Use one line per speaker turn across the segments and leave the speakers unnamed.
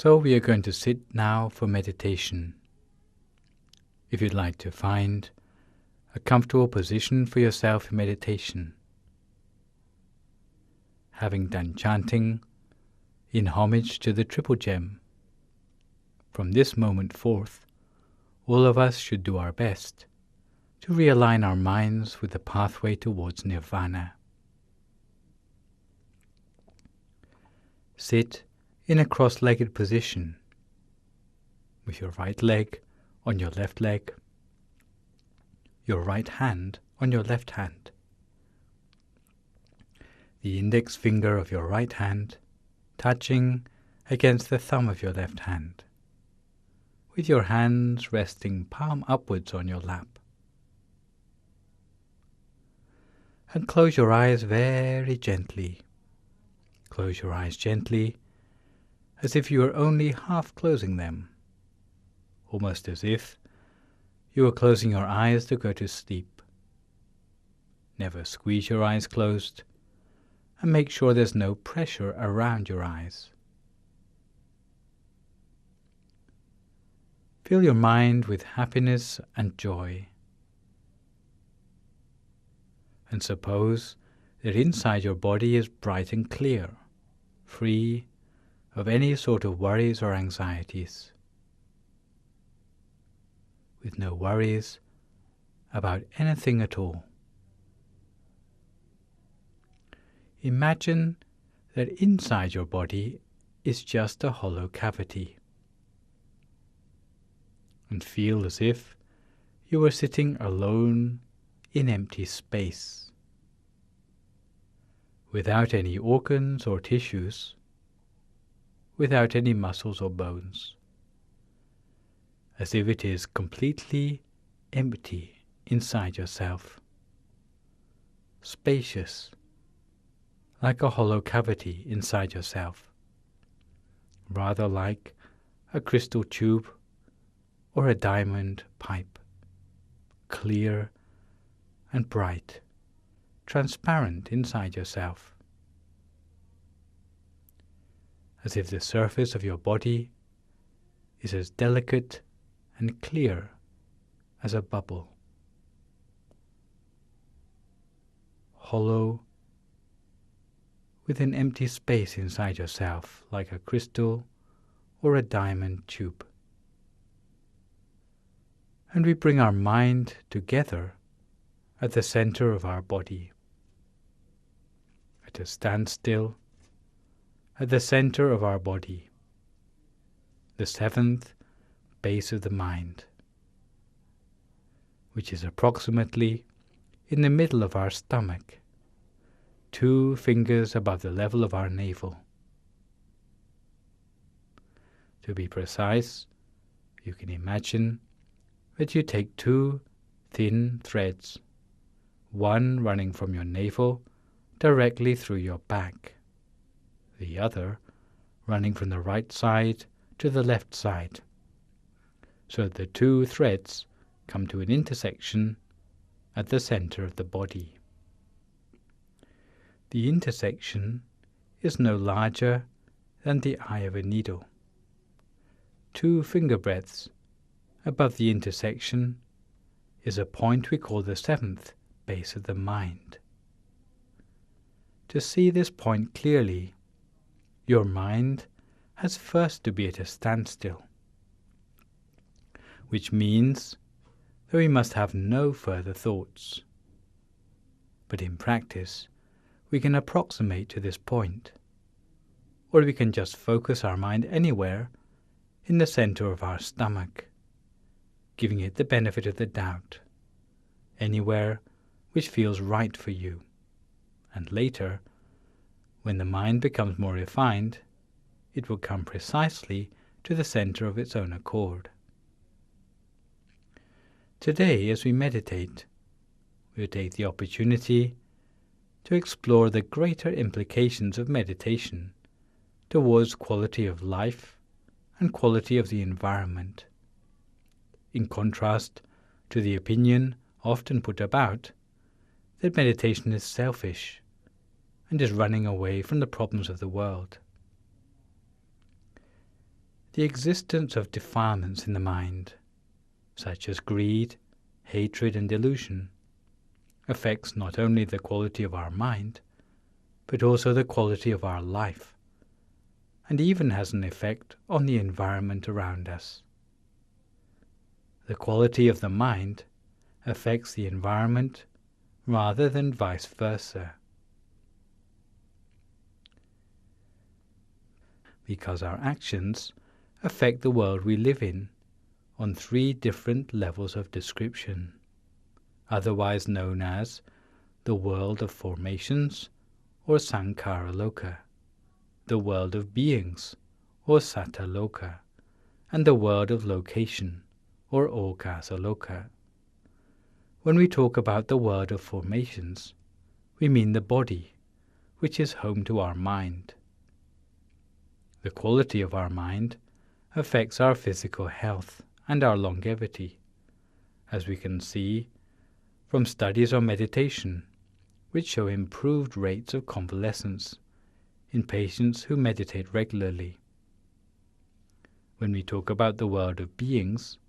So we are going to sit now for meditation. If you'd like to find a comfortable position for yourself in meditation, having done chanting in homage to the Triple Gem, from this moment forth, all of us should do our best to realign our minds with the pathway towards nirvana. Sit in a cross-legged position, with your right leg on your left leg, your right hand on your left hand, the index finger of your right hand touching against the thumb of your left hand, with your hands resting palm upwards on your lap. And close your eyes very gently. Close your eyes gently, as if you were only half closing them, almost as if you were closing your eyes to go to sleep. Never squeeze your eyes closed, and make sure there's no pressure around your eyes. Fill your mind with happiness and joy. And suppose that inside your body is bright and clear, free of any sort of worries or anxieties, with no worries about anything at all. Imagine that inside your body is just a hollow cavity, and feel as if you were sitting alone in empty space, without any organs or tissues, without any muscles or bones, as if it is completely empty inside yourself, spacious, like a hollow cavity inside yourself, rather like a crystal tube or a diamond pipe, clear and bright, transparent inside yourself, as if the surface of your body is as delicate and clear as a bubble, hollow, with an empty space inside yourself, like a crystal or a diamond tube. And we bring our mind together at the center of our body, at a standstill, at the center of our body, the seventh base of the mind, which is approximately in the middle of our stomach, 2 fingers above the level of our navel. To be precise, you can imagine that you take 2 thin threads, one running from your navel directly through your back, the other running from the right side to the left side, so that the 2 threads come to an intersection at the center of the body. The intersection is no larger than the eye of a needle. 2 finger breadths above the intersection is a point we call the 7th base of the mind. To see this point clearly, your mind has first to be at a standstill, which means that we must have no further thoughts. But in practice, we can approximate to this point, or we can just focus our mind anywhere in the center of our stomach, giving it the benefit of the doubt, anywhere which feels right for you. And later, when the mind becomes more refined, it will come precisely to the center of its own accord. Today, as we meditate, we'll take the opportunity to explore the greater implications of meditation towards quality of life and quality of the environment, in contrast to the opinion often put about that meditation is selfish and is running away from the problems of the world. The existence of defilements in the mind, such as greed, hatred, and delusion, affects not only the quality of our mind, but also the quality of our life, and even has an effect on the environment around us. The quality of the mind affects the environment rather than vice versa. Because our actions affect the world we live in on 3 different levels of description, otherwise known as the world of formations, or Sankhara Loka, the world of beings, or Satta Loka, and the world of location, or Okasa Loka. When we talk about the world of formations, we mean the body, which is home to our mind. The quality of our mind affects our physical health and our longevity, as we can see from studies on meditation, which show improved rates of convalescence in patients who meditate regularly. When we talk about the world of beings,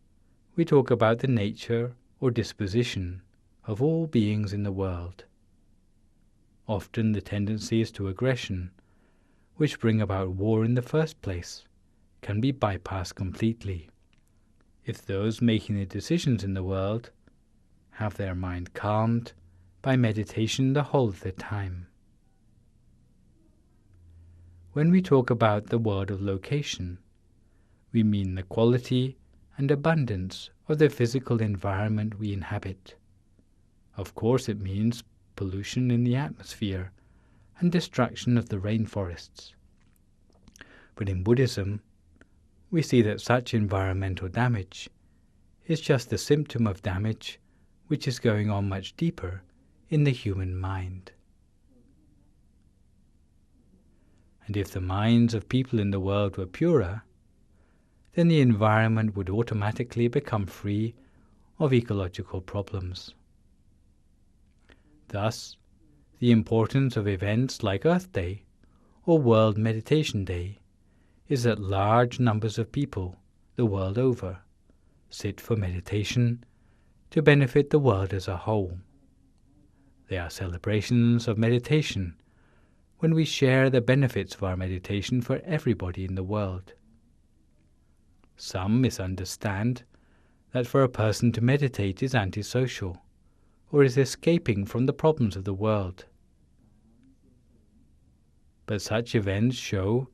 we talk about the nature or disposition of all beings in the world. Often the tendencies to aggression, which bring about war in the first place, can be bypassed completely if those making the decisions in the world have their mind calmed by meditation the whole of the time. When we talk about the world of location, we mean the quality and abundance of the physical environment we inhabit. Of course, it means pollution in the atmosphere and destruction of the rainforests. But in Buddhism, we see that such environmental damage is just a symptom of damage which is going on much deeper in the human mind. And if the minds of people in the world were purer, then the environment would automatically become free of ecological problems. Thus, the importance of events like Earth Day or World Meditation Day is that large numbers of people the world over sit for meditation to benefit the world as a whole. They are celebrations of meditation when we share the benefits of our meditation for everybody in the world. Some misunderstand that for a person to meditate is antisocial, or is escaping from the problems of the world. But such events show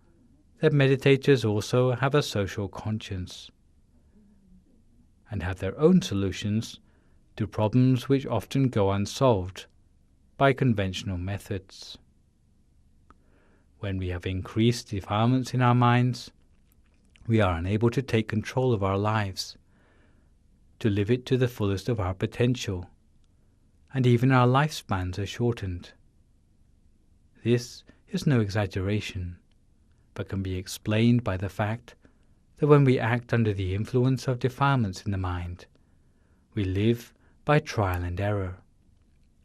that meditators also have a social conscience and have their own solutions to problems which often go unsolved by conventional methods. When we have increased defilements in our minds, we are unable to take control of our lives, to live it to the fullest of our potential, and even our lifespans are shortened. This is no exaggeration, but can be explained by the fact that when we act under the influence of defilements in the mind, we live by trial and error.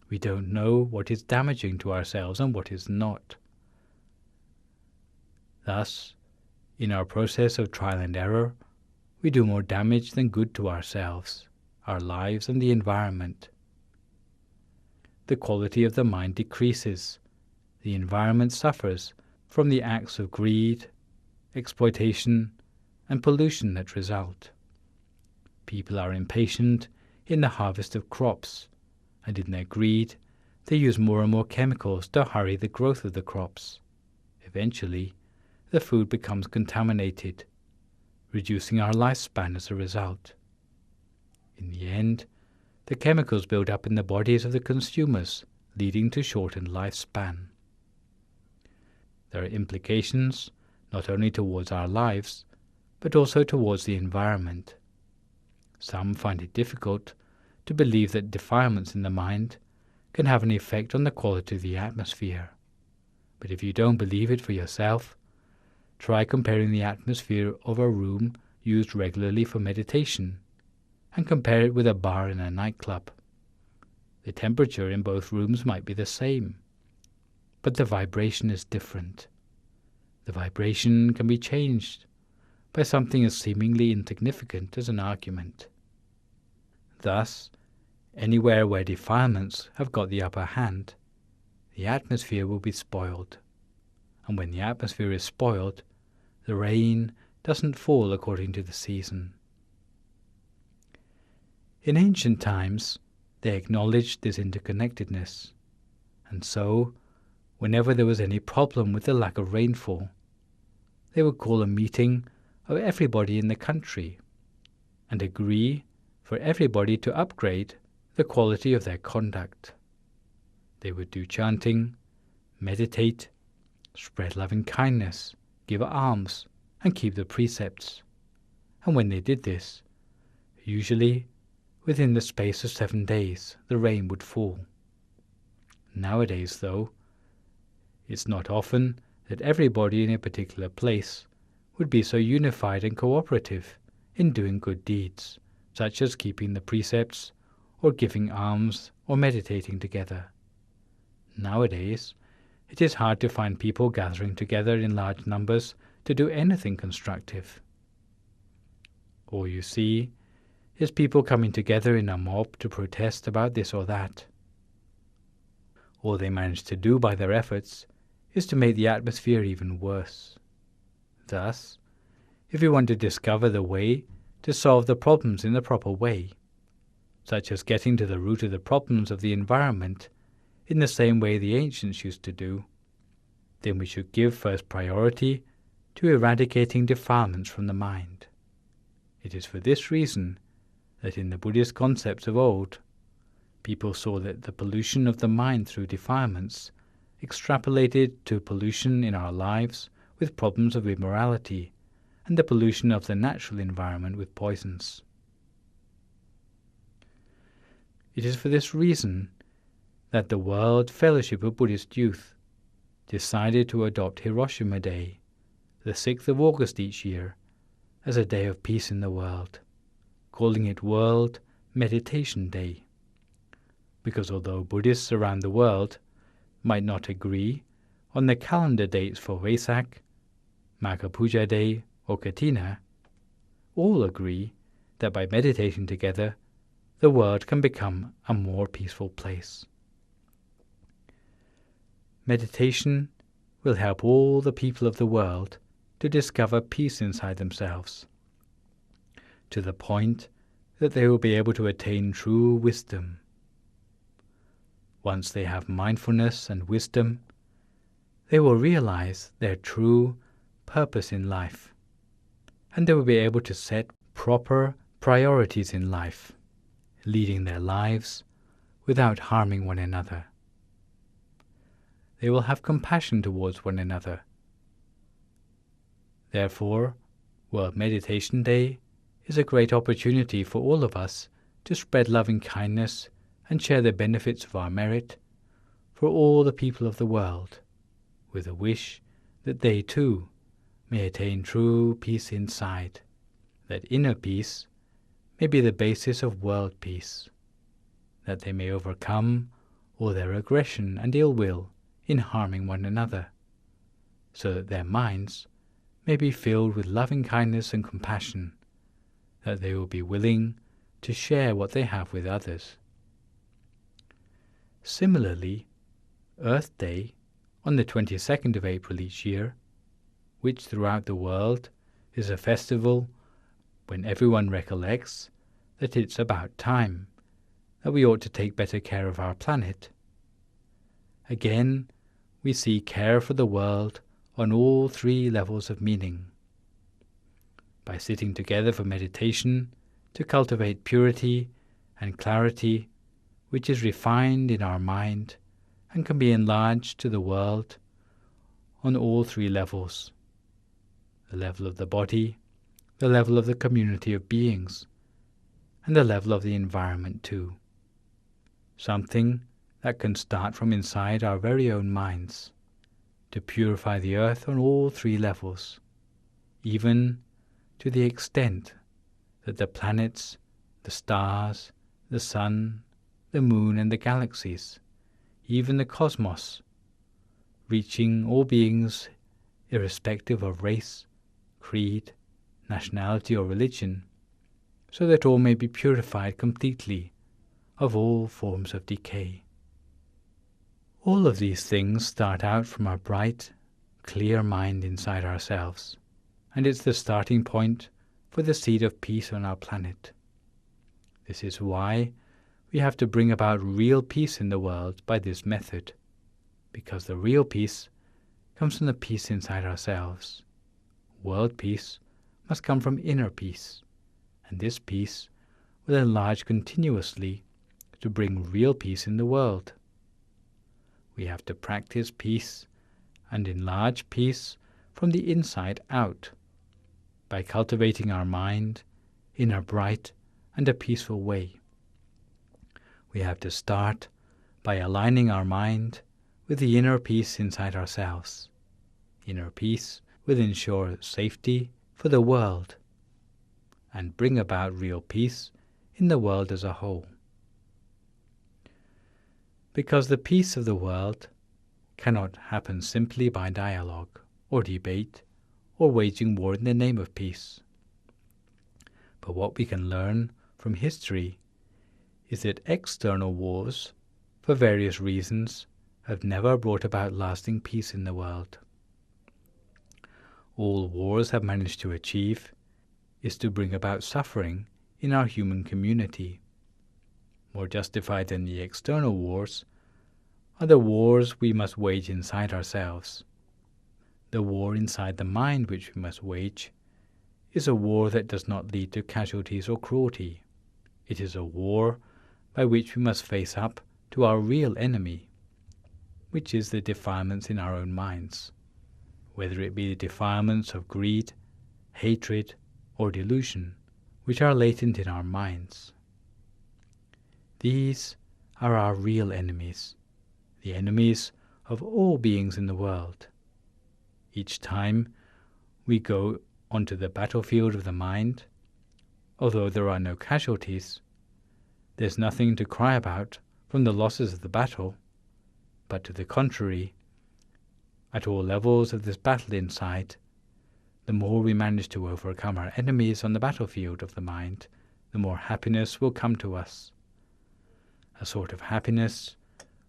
We don't know what is damaging to ourselves and what is not. Thus, in our process of trial and error, we do more damage than good to ourselves, our lives, and the environment. The quality of the mind decreases. The environment suffers from the acts of greed, exploitation, and pollution that result. People are impatient in the harvest of crops, and in their greed, they use more and more chemicals to hurry the growth of the crops. Eventually, the food becomes contaminated, reducing our lifespan as a result. In the end, the chemicals build up in the bodies of the consumers, leading to shortened lifespan. There are implications not only towards our lives, but also towards the environment. Some find it difficult to believe that defilements in the mind can have an effect on the quality of the atmosphere. But if you don't believe it for yourself, try comparing the atmosphere of a room used regularly for meditation and compare it with a bar in a nightclub. The temperature in both rooms might be the same, but the vibration is different. The vibration can be changed by something as seemingly insignificant as an argument. Thus, anywhere where defilements have got the upper hand, the atmosphere will be spoiled. And when the atmosphere is spoiled, the rain doesn't fall according to the season. In ancient times, they acknowledged this interconnectedness, and so, whenever there was any problem with the lack of rainfall, they would call a meeting of everybody in the country and agree for everybody to upgrade the quality of their conduct. They would do chanting, meditate, spread loving kindness, give alms, and keep the precepts. And when they did this, usually within the space of 7 days, the rain would fall. Nowadays, though, it's not often that everybody in a particular place would be so unified and cooperative in doing good deeds, such as keeping the precepts, or giving alms, or meditating together. Nowadays, it is hard to find people gathering together in large numbers to do anything constructive. All you see is people coming together in a mob to protest about this or that. All they manage to do by their efforts is to make the atmosphere even worse. Thus, if you want to discover the way to solve the problems in the proper way, such as getting to the root of the problems of the environment in the same way the ancients used to do, then we should give first priority to eradicating defilements from the mind. It is for this reason that in the Buddhist concepts of old, people saw that the pollution of the mind through defilements extrapolated to pollution in our lives with problems of immorality, and the pollution of the natural environment with poisons. It is for this reason that the World Fellowship of Buddhist Youth decided to adopt Hiroshima Day, the 6th of August each year, as a day of peace in the world, calling it World Meditation Day. Because although Buddhists around the world might not agree on the calendar dates for Vesak, Magha Puja Day, or Katina, all agree that by meditating together, the world can become a more peaceful place. Meditation will help all the people of the world to discover peace inside themselves, to the point that they will be able to attain true wisdom. Once they have mindfulness and wisdom, they will realize their true purpose in life, and they will be able to set proper priorities in life, leading their lives without harming one another. They will have compassion towards one another. Therefore, World Meditation Day is a great opportunity for all of us to spread loving kindness and share the benefits of our merit for all the people of the world, with a wish that they too may attain true peace inside, that inner peace may be the basis of world peace, that they may overcome all their aggression and ill will in harming one another, so that their minds may be filled with loving kindness and compassion, that they will be willing to share what they have with others. Similarly, Earth Day, on the 22nd of April each year, which throughout the world is a festival when everyone recollects that it's about time that we ought to take better care of our planet. Again, we see care for the world on all 3 levels of meaning. By sitting together for meditation to cultivate purity and clarity, which is refined in our mind and can be enlarged to the world on all 3 levels: the level of the body, the level of the community of beings, and the level of the environment too. Something that can start from inside our very own minds, to purify the earth on all 3 levels, even to the extent that the planets, the stars, the sun, the moon and the galaxies, even the cosmos, reaching all beings irrespective of race, creed, nationality, or religion, so that all may be purified completely of all forms of decay. All of these things start out from a bright, clear mind inside ourselves, and it's the starting point for the seed of peace on our planet. This is why we have to bring about real peace in the world by this method, because the real peace comes from the peace inside ourselves. World peace must come from inner peace, and this peace will enlarge continuously to bring real peace in the world. We have to practice peace and enlarge peace from the inside out by cultivating our mind in a bright and a peaceful way. We have to start by aligning our mind with the inner peace inside ourselves. Inner peace will ensure safety for the world and bring about real peace in the world as a whole. Because the peace of the world cannot happen simply by dialogue or debate or waging war in the name of peace. But what we can learn from history is that external wars, for various reasons, have never brought about lasting peace in the world. All wars have managed to achieve is to bring about suffering in our human community. More justified than the external wars are the wars we must wage inside ourselves. The war inside the mind which we must wage is a war that does not lead to casualties or cruelty. It is a war by which we must face up to our real enemy, which is the defilements in our own minds, whether it be the defilements of greed, hatred, or delusion, which are latent in our minds. These are our real enemies, the enemies of all beings in the world. Each time we go onto the battlefield of the mind, although there are no casualties, there's nothing to cry about from the losses of the battle, but to the contrary, at all levels of this battle inside, the more we manage to overcome our enemies on the battlefield of the mind, the more happiness will come to us. A sort of happiness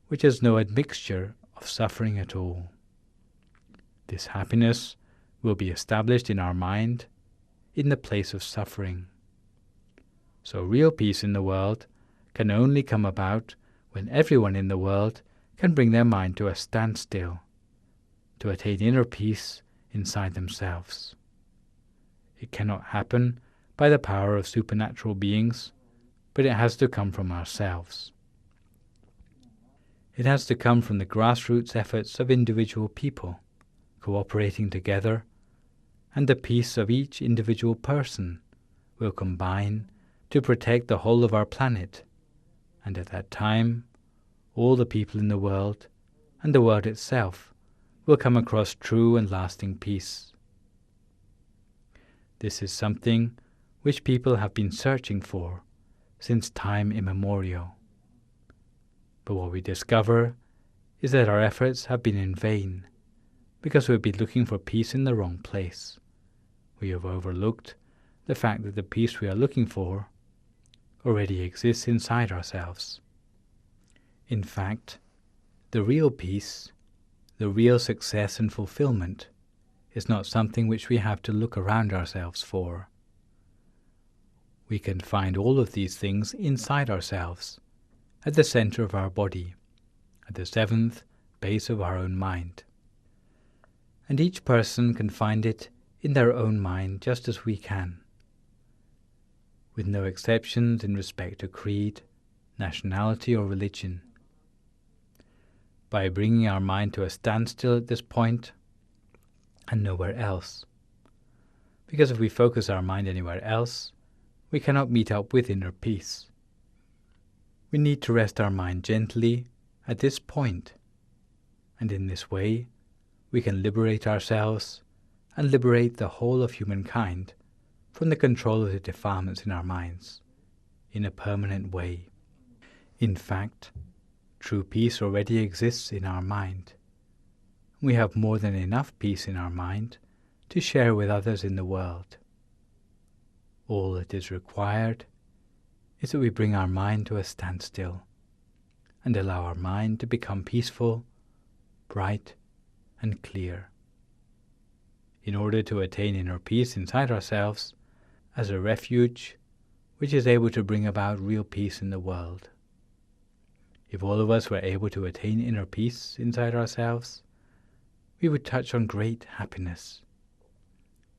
which has no admixture of suffering at all. This happiness will be established in our mind in the place of suffering. So real peace in the world can only come about when everyone in the world can bring their mind to a standstill, to attain inner peace inside themselves. It cannot happen by the power of supernatural beings, but it has to come from ourselves. It has to come from the grassroots efforts of individual people, cooperating together, and the peace of each individual person will combine to protect the whole of our planet, and at that time, all the people in the world, and the world itself, will come across true and lasting peace. This is something which people have been searching for since time immemorial. But what we discover is that our efforts have been in vain, because we've been looking for peace in the wrong place. We have overlooked the fact that the peace we are looking for already exists inside ourselves. In fact, the real peace, the real success and fulfillment, is not something which we have to look around ourselves for. We can find all of these things inside ourselves, at the center of our body, at the seventh base of our own mind. And each person can find it in their own mind just as we can, with no exceptions in respect to creed, nationality, or religion. By bringing our mind to a standstill at this point, and nowhere else. Because if we focus our mind anywhere else, we cannot meet up with inner peace. We need to rest our mind gently at this point, and in this way we can liberate ourselves and liberate the whole of humankind from the control of the defilements in our minds, in a permanent way. In fact, true peace already exists in our mind. We have more than enough peace in our mind to share with others in the world. All that is required is that we bring our mind to a standstill and allow our mind to become peaceful, bright, and clear. In order to attain inner peace inside ourselves as a refuge which is able to bring about real peace in the world. If all of us were able to attain inner peace inside ourselves, we would touch on great happiness.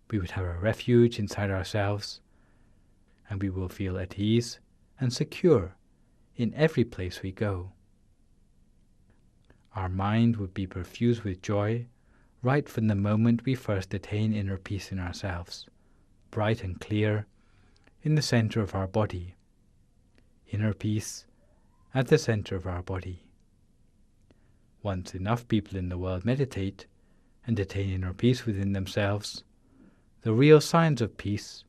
We would have a refuge inside ourselves, and we will feel at ease and secure in every place we go. Our mind would be perfused with joy right from the moment we first attain inner peace in ourselves, bright and clear in the center of our body. Inner peace at the center of our body. Once enough people in the world meditate and attain inner peace within themselves, the real signs of peace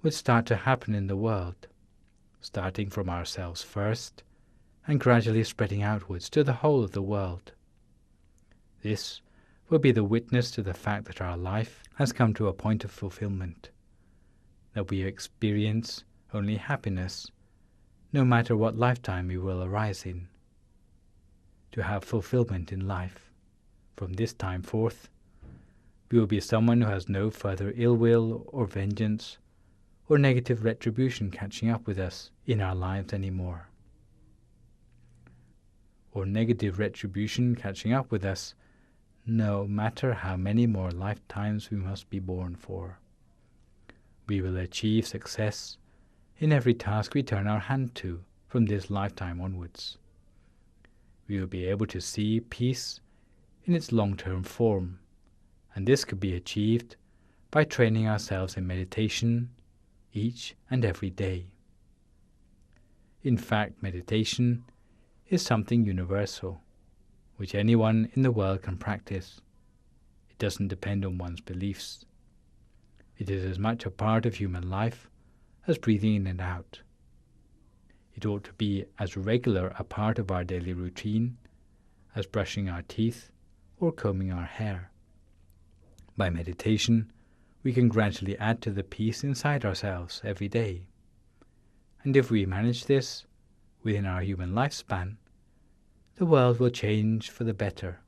would start to happen in the world, starting from ourselves first and gradually spreading outwards to the whole of the world. This will be the witness to the fact that our life has come to a point of fulfillment, that we experience only happiness, no matter what lifetime we will arise in. To have fulfillment in life, from this time forth, we will be someone who has no further ill will or vengeance or negative retribution catching up with us in our lives anymore. Or negative retribution catching up with us, no matter how many more lifetimes we must be born for. We will achieve success in every task we turn our hand to from this lifetime onwards. We will be able to see peace in its long-term form, and this could be achieved by training ourselves in meditation each and every day. In fact, meditation is something universal, which anyone in the world can practice. It doesn't depend on one's beliefs. It is as much a part of human life as breathing in and out. It ought to be as regular a part of our daily routine as brushing our teeth or combing our hair. By meditation, we can gradually add to the peace inside ourselves every day. And if we manage this within our human lifespan, the world will change for the better,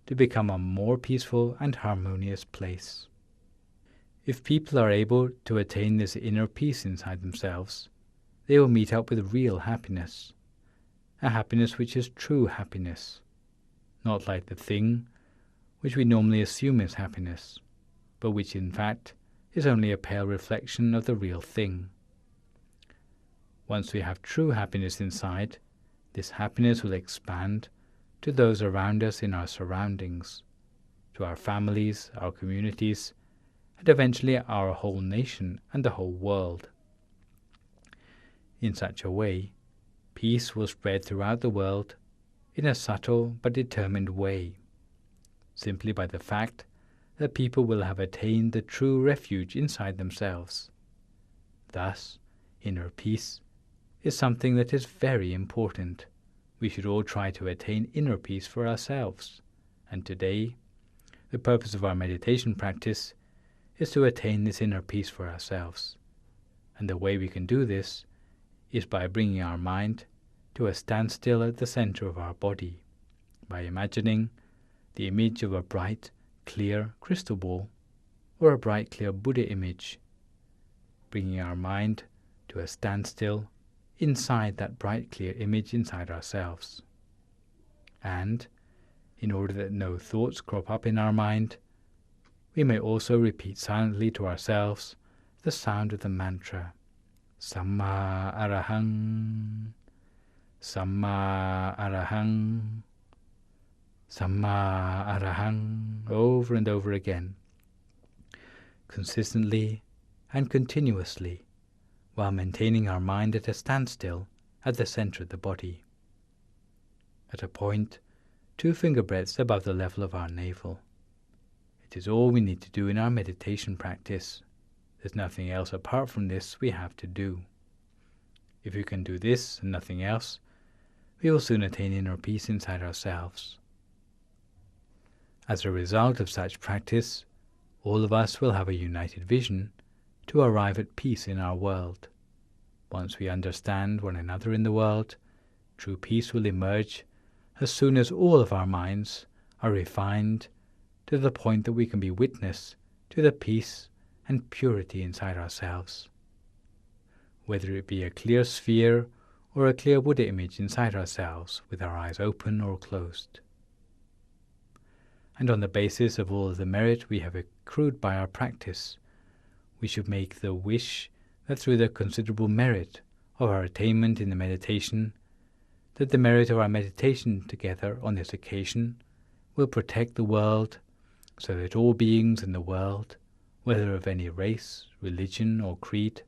to become a more peaceful and harmonious place. If people are able to attain this inner peace inside themselves, they will meet up with real happiness, a happiness which is true happiness, not like the thing which we normally assume is happiness, but which in fact is only a pale reflection of the real thing. Once we have true happiness inside, this happiness will expand to those around us in our surroundings, to our families, our communities, and eventually our whole nation and the whole world. In such a way, peace will spread throughout the world in a subtle but determined way, simply by the fact that people will have attained the true refuge inside themselves. Thus, inner peace is something that is very important. We should all try to attain inner peace for ourselves, and today, the purpose of our meditation practice is to attain this inner peace for ourselves. And the way we can do this is by bringing our mind to a standstill at the center of our body, by imagining the image of a bright, clear crystal ball or a bright, clear Buddha image, bringing our mind to a standstill inside that bright, clear image inside ourselves. And, in order that no thoughts crop up in our mind, we may also repeat silently to ourselves the sound of the mantra, Samma Arahang, Samma Arahang, Samma Arahang, over and over again, consistently and continuously, while maintaining our mind at a standstill at the center of the body, at a point 2 finger breadths above the level of our navel. It is all we need to do in our meditation practice. There's nothing else apart from this we have to do. If we can do this and nothing else, we will soon attain inner peace inside ourselves. As a result of such practice, all of us will have a united vision to arrive at peace in our world. Once we understand one another in the world, true peace will emerge as soon as all of our minds are refined to the point that we can be witness to the peace and purity inside ourselves. Whether it be a clear sphere or a clear Buddha image inside ourselves with our eyes open or closed. And on the basis of all of the merit we have accrued by our practice, we should make the wish that through the considerable merit of our attainment in the meditation, that the merit of our meditation together on this occasion will protect the world, so that all beings in the world, whether of any race, religion, or creed,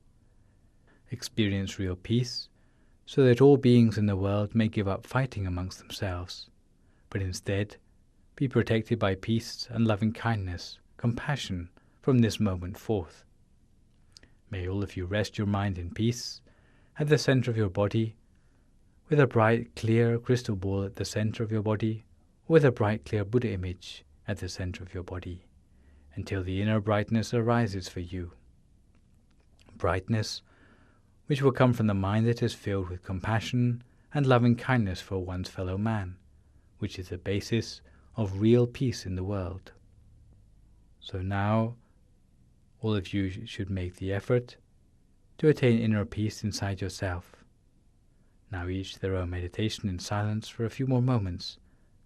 experience real peace, so that all beings in the world may give up fighting amongst themselves, but instead be protected by peace and loving kindness, compassion from this moment forth. May all of you rest your mind in peace at the center of your body, with a bright, clear crystal ball at the center of your body, with a bright, clear Buddha image at the center of your body, until the inner brightness arises for you. Brightness which will come from the mind that is filled with compassion and loving kindness for one's fellow man, which is the basis of real peace in the world. So now, all of you should make the effort to attain inner peace inside yourself. Now each their own meditation in silence for a few more moments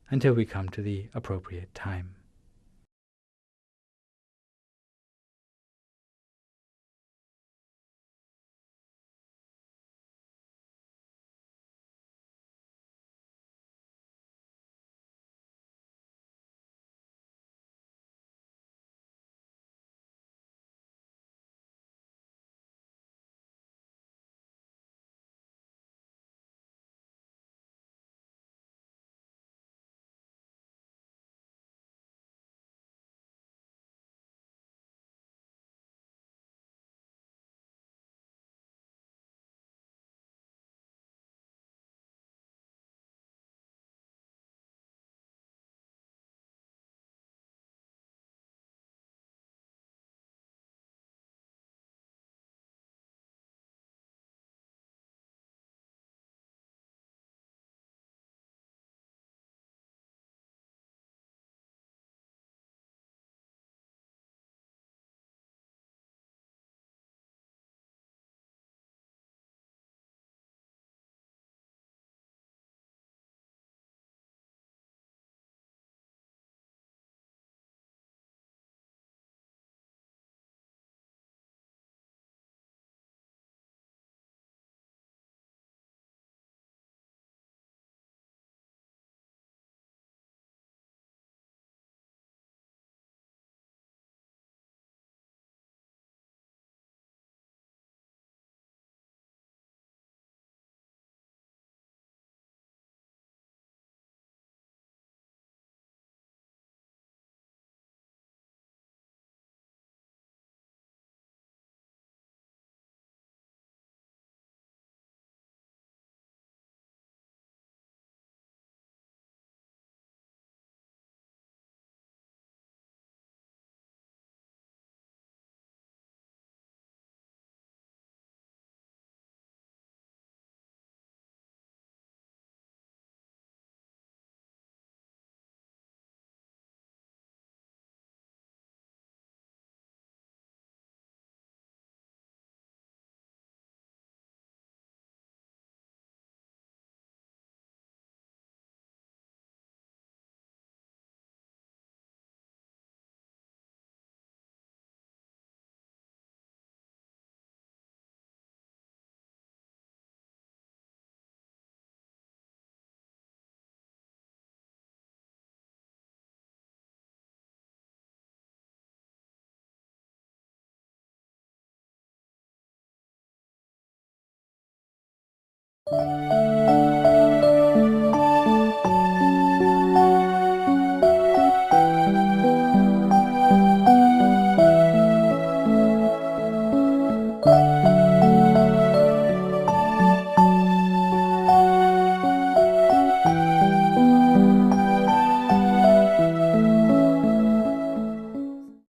until we come to the appropriate time.